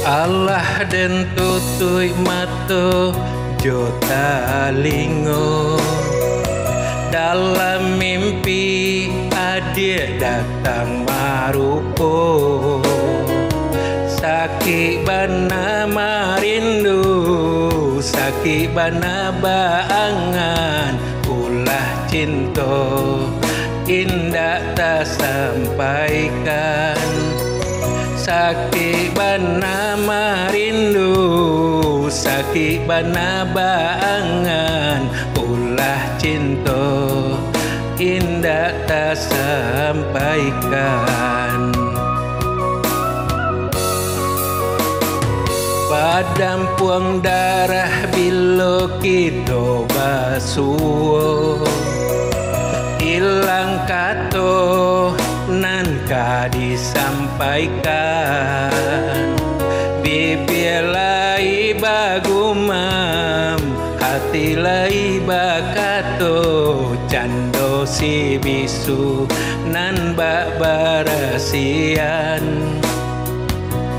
Allah den tutui mato jota lingo. Dalam mimpi adik datang marupo, sakit bana marindu, sakit bana baangan, ulah cinta indah tak sampaikan. Sakit bana marindu, sakit bana baangan, ulah cinta indah tak sampaikan. Padam puang darah bila kita basuh, hilang kato nan ka disampaikan. Bibir lai bagumam, hati lai bakato, cando si bisu nan bak barasian.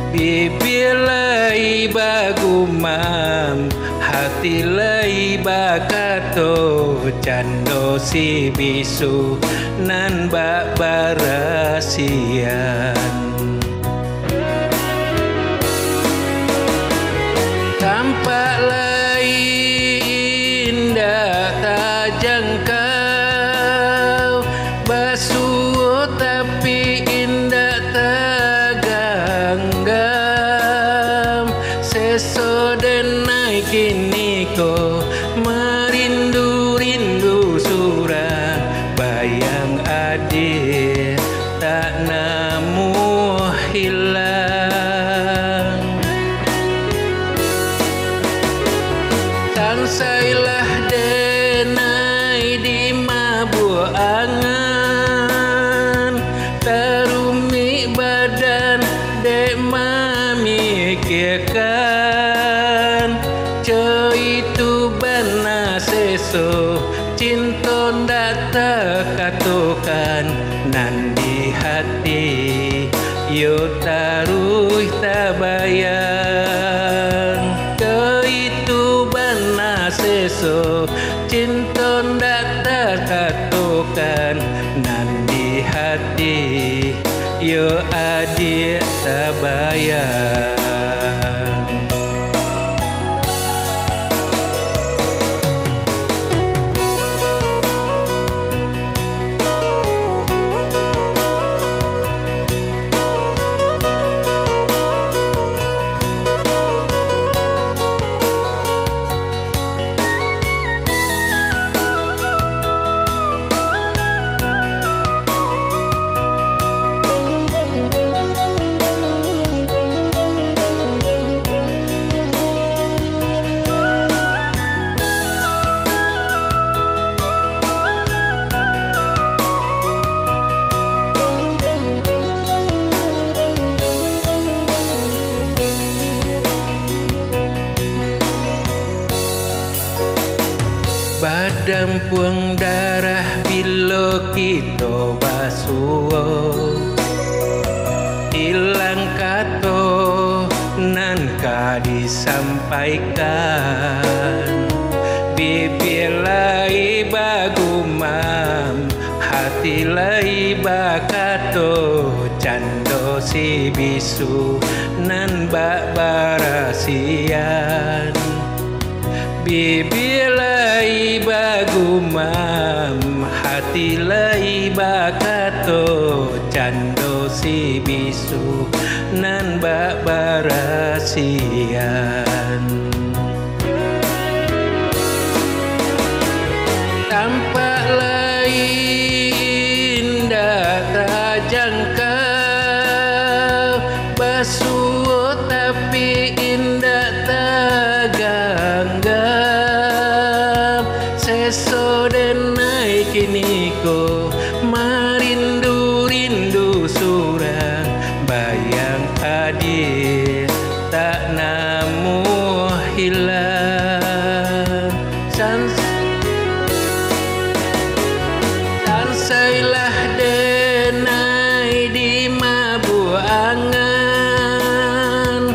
Bibir lai bagumam, hati lai bakato, cando si bisu nan bak barasian. Tampak lai indah tak jangkau, basuh tapi indah tak ganggam. Seso den naik kini ko merindu-rindu surah, bayang adik tak namu hilang. Tansailah denai di mabuk angan, terumi badan dek memikirkan. Itu bana seso cinta ndak terkatukan, nan di hati yo taruh tabayang. Itu bana seso cinta ndak terkatukan, nan di hati yo adik tabayang. Badam puang darah bila kita basuh, hilang kato nan ka disampaikan. Bibir lai bagumam, hati lai bakato, cando si bisu nan bak barasian. Bibir lai bagumam, hati lai bakato, cando si bisu nan bak barasian. Tampak lai indah tak jangkau, basuh tapi indah tak ganggam. Seso den naik kini ko merindu-rindu surah, bayang adik tak namu hilang. Tansailah denai di mabuk angan,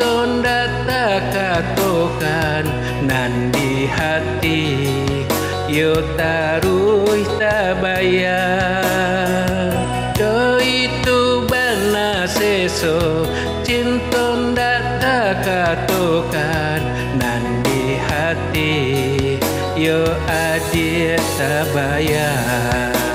Cinta tak katokan nan di hati yo taruh tak bayar. Do itu bana seso cinta tak katokan nan di hati yo adil tak bayar.